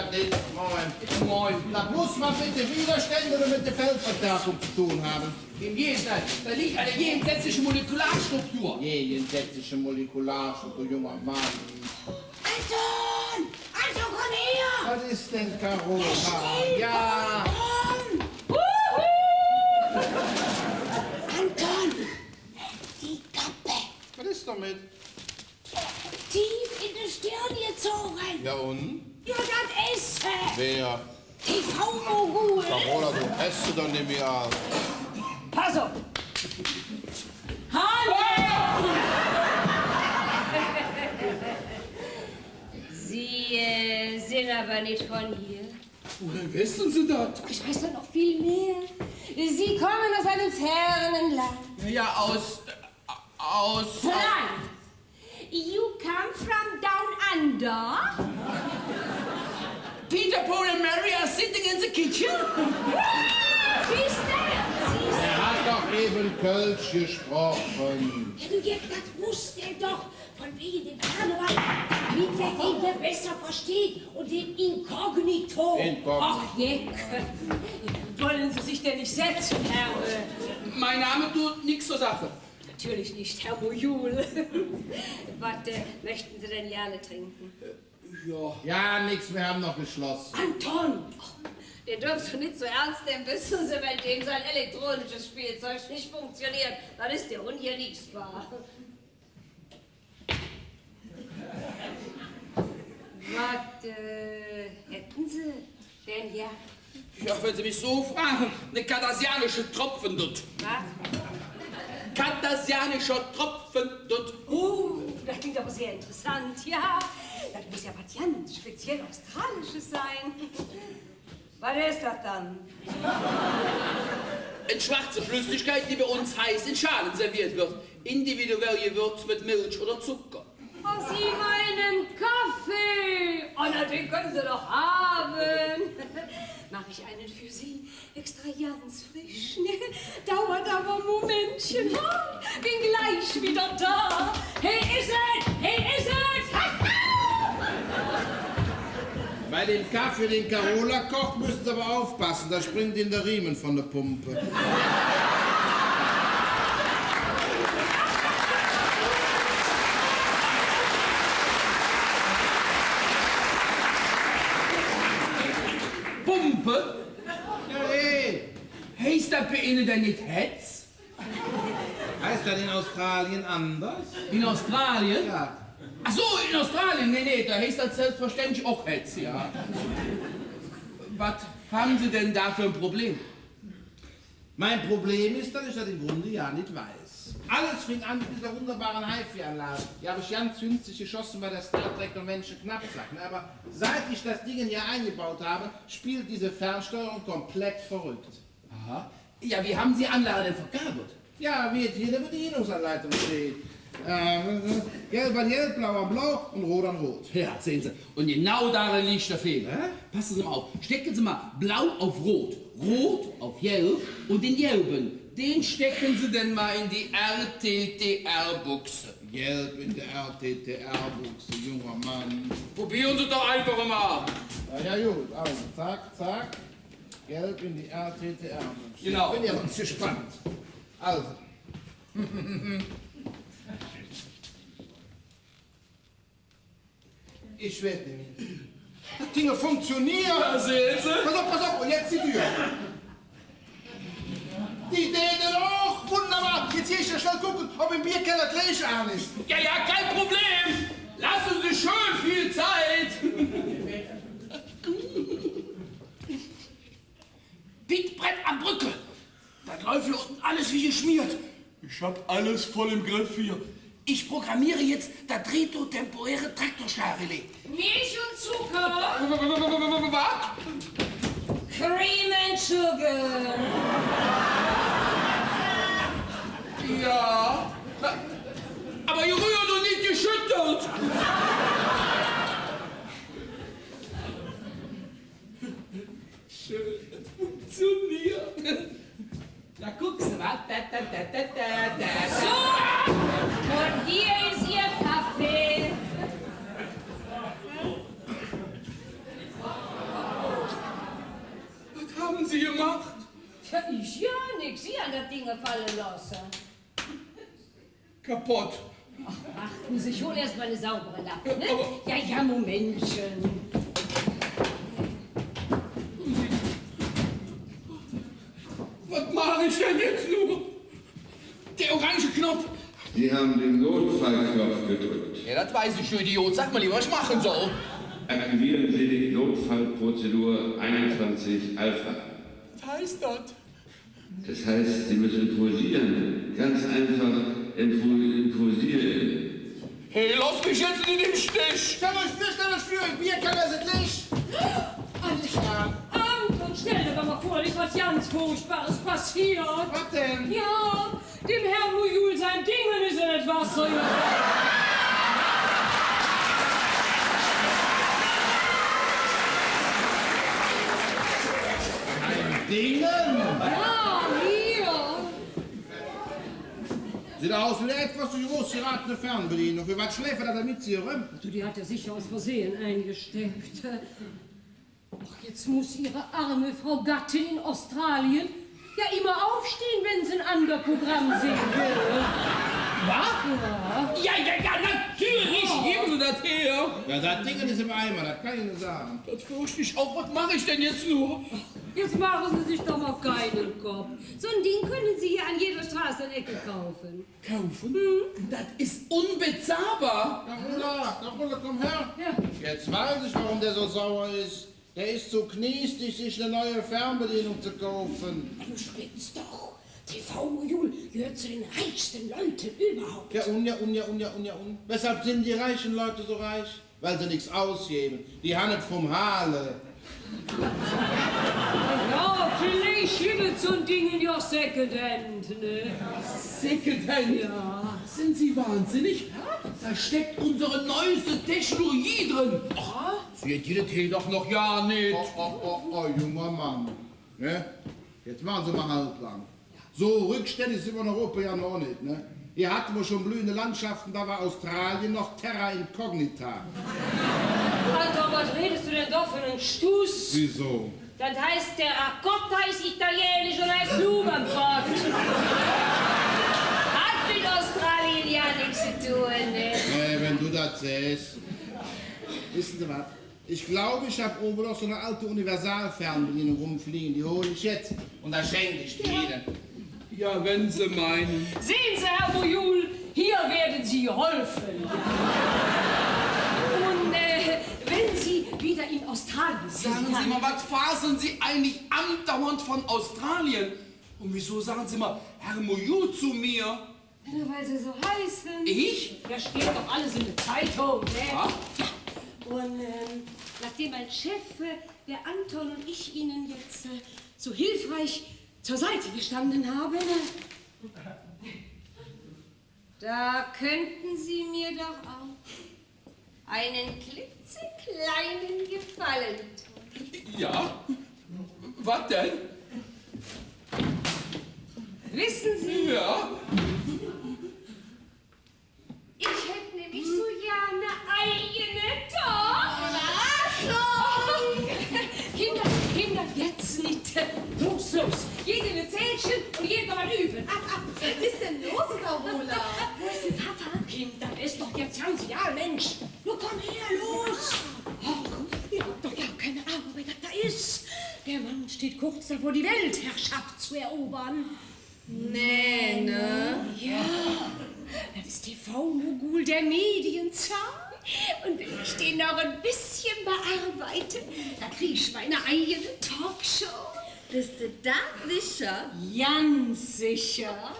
das nicht. Moin. Moin. Das muss man mit den Widerständen oder mit der Feldverstärkung zu tun haben. Im Gegenteil, da liegt eine jensetzliche Molekularstruktur. Jensetzliche Molekularstruktur, junger Mann. Anton! Anton, komm her! Was ist denn Carola? Ja. Anton! Die Kappe! Was ist damit? Tief in die Stirn gezogen! Ja und? Ja, das Essen! Wer? TV-Mogul! Carola, du esst doch nicht mehr. Pass auf! Hallo! Sie sind aber nicht von hier. Woher wissen Sie das? Ich weiß doch noch viel mehr. Sie kommen aus einem fernen Land. Ja, aus... Nein! You come from down under? Peter, Paul and Mary are sitting in the kitchen? Siehst du? Er hat doch eben Kölsch gesprochen. Ja, du Jeck, das wusste er doch. Von wegen dem Karneval, damit er den hier besser versteht und den Inkognito. Ach, Jeck. Wollen Sie sich denn nicht setzen, Herr? Mein Name tut nichts zur Sache. Natürlich nicht, Herr Mojul. Was möchten Sie denn gerne trinken? Ja, nix, wir haben noch geschlossen. Anton! Den dürfst du nicht so ernst nehmen, wissen Sie, wenn dem sein elektronisches Spielzeug nicht funktioniert, dann ist der ungenießbar. Was hätten Sie denn ja? Ja, wenn Sie mich so fragen, eine kardassianische Tropfendutt. Was? Kardassianischer Tropfendutt. Oh, das klingt aber sehr interessant, ja. Das muss ja was ganz speziell Australisches sein. Was ist das dann? Eine schwarze Flüssigkeit, die bei uns heiß in Schalen serviert wird. Individuell gewürzt mit Milch oder Zucker. Oh, Sie meinen Kaffee? Oh, na, den können Sie doch haben. Mach ich einen für Sie, extra ganz frisch. Dauert aber ein Momentchen. Bin gleich wieder da. Hey, ist es? Hey, ist es? Bei dem Kaffee, den Carola kocht, müsst ihr aber aufpassen. Da springt in der Riemen von der Pumpe. Pumpe? Ja, ey. Heißt das bei Ihnen denn nicht Hetz? Heißt das in Australien anders? In Australien? Ja. Ach so, in Australien? Nee, da heißt das selbstverständlich auch Hetz, ja. Was haben Sie denn da für ein Problem? Mein Problem ist, dass ich das im Grunde ja nicht weiß. Alles fing an mit dieser wunderbaren HiFi-Anlage. Die habe ich ganz günstig geschossen bei der Star Trek Convention Knappsachen. Aber seit ich das Ding hier eingebaut habe, spielt diese Fernsteuerung komplett verrückt. Aha. Ja, wie haben Sie Anlage denn verkabelt? Ja, wie jetzt hier in der Bedienungsanleitung steht. Gelb an gelb, blau an blau und rot an rot. Ja, sehen Sie. Und genau darin liegt der Fehler. Passen Sie mal auf. Stecken Sie mal blau auf rot, rot auf gelb und den gelben, den stecken Sie denn mal in die RTTR-Buchse. Gelb in der RTTR-Buchse, junger Mann. Probieren Sie doch einfach mal. Ja gut, also zack, zack. Gelb in die RTTR-Buchse. Genau. Ich bin ja ganz gespannt. Also. Ich werde nicht. Das Ding funktioniert. Ja, sehen Sie. Pass auf, und jetzt die Tür. Die Idee auch. Wunderbar. Jetzt gehe ich ja schnell gucken, ob im Bierkeller gleich an ist. Ja, kein Problem. Lassen Sie schön viel Zeit. Pickbrett am Brücke. Da läuft hier unten alles wie geschmiert. Ich hab alles voll im Griff hier. Ich programmiere jetzt das Trito-temporäre Traktorsteuerrelais. Milch und Zucker. Was? Cream and Sugar. Ja. Aber gerührt und nicht geschüttelt. Schön, das funktioniert. Na, guck's mal. So, und hier ist Ihr Kaffee. kaputt. Achten Sie, ich hole erst mal eine saubere Lappe, ne? Ja, Momentchen. Was mache ich denn jetzt nur? Der orange Knopf. Sie haben den Notfallknopf gedrückt. Ja, das weiß ich, du Idiot. Sag mal lieber, was ich machen soll. Aktivieren Sie die Notfallprozedur 21 Alpha. Was heißt das? Das heißt, Sie müssen pulsieren. Ganz einfach impulsieren. Hey, lass mich jetzt in den Stich. Stell euch für, Bier kann das nicht. Anton, stell dir doch mal vor, ist was ganz Furchtbares passiert. Was denn? Ja, dem Herrn Mujul sein Ding ist in das Wasser gefallen. Dingen? Ja, hier. Sieht aus wie eine etwas zu groß geratene Fernbedienung. Für was schläft er damit hier rum? Du, die hat er sicher aus Versehen eingesteckt. Ach, jetzt muss ihre arme Frau Gattin in Australien ja immer aufstehen, wenn sie ein anderes Programm sehen will. Was? Ja, natürlich. Geben Sie das her. Ja, das Ding ist im Eimer, das kann ich nicht sagen. Das fürchte ich auch. Was mache ich denn jetzt nur? Jetzt machen Sie sich doch mal keinen Kopf. So ein Ding können Sie hier an jeder Straßenecke kaufen. Kaufen? Das ist unbezahlbar. Der Ruller, komm her. Ja. Jetzt weiß ich, warum der so sauer ist. Der ist zu kniestig, sich eine neue Fernbedienung zu kaufen. Du spinnst doch. TV Mujul gehört zu den reichsten Leuten überhaupt. Ja, Weshalb sind die reichen Leute so reich? Weil sie nichts ausgeben. Die haben es vom Haale. Ja, vielleicht gibt es so ein Ding in your Secondhand, ne? Secondhand? Ja. Sind Sie wahnsinnig? Da steckt unsere neueste Technologie drin. Ach, Sie geht hier doch noch ja nicht. Oh, junger Mann. Ne? Jetzt machen Sie mal halblang. So rückständig sind wir in Europa ja noch nicht. Ne? Hier hatten wir schon blühende Landschaften, da war Australien noch Terra Incognita. Alter, was redest du denn doch für einen Stuss? Wieso? Das heißt, Terracotta ist italienisch und heißt Blumenbrot. Hat mit Australien ja nichts zu tun, ne? Wenn du das siehst. Wissen Sie was? Ich glaube, ich habe oben noch so eine alte Universalfernbedienung rumfliegen. Die hole ich jetzt und da schenke ich die Ihnen. Ja, wenn Sie meinen. Sehen Sie, Herr Mujul, hier werden Sie geholfen. Und wenn Sie wieder in Australien sind... Sagen Sie mal, was faseln Sie eigentlich andauernd von Australien? Und wieso sagen Sie mal Herr Mujul zu mir? Na, weil Sie so heißen. Ich? Da steht doch alles in der Zeitung, ne? Ja? Und nachdem mein Chef, der Anton und ich Ihnen jetzt so hilfreich zur Seite gestanden haben, da könnten Sie mir doch auch einen klitzekleinen Gefallen tun. Ja? Was denn? Wissen Sie, Ja? ich hätte nämlich so gerne eigene Tochter. Kinder, jetzt nicht. Los. Jede eine Zählchen und jeder mal üben. Was ist denn los, Carola? Wo ist denn Papa? Kinder, ist doch jetzt ganz ja, Mensch. Nur komm her, los. Ach, ihr habt doch ja keine Ahnung, wer das da ist. Der Mann steht kurz davor, die Weltherrschaft zu erobern. Nee, ne? Ja, das ist TV-Mogul der Medienzar. Und wenn ich den noch ein bisschen bearbeite, da krieg ich meine eigene Talkshow. Bist du da sicher? Ganz sicher.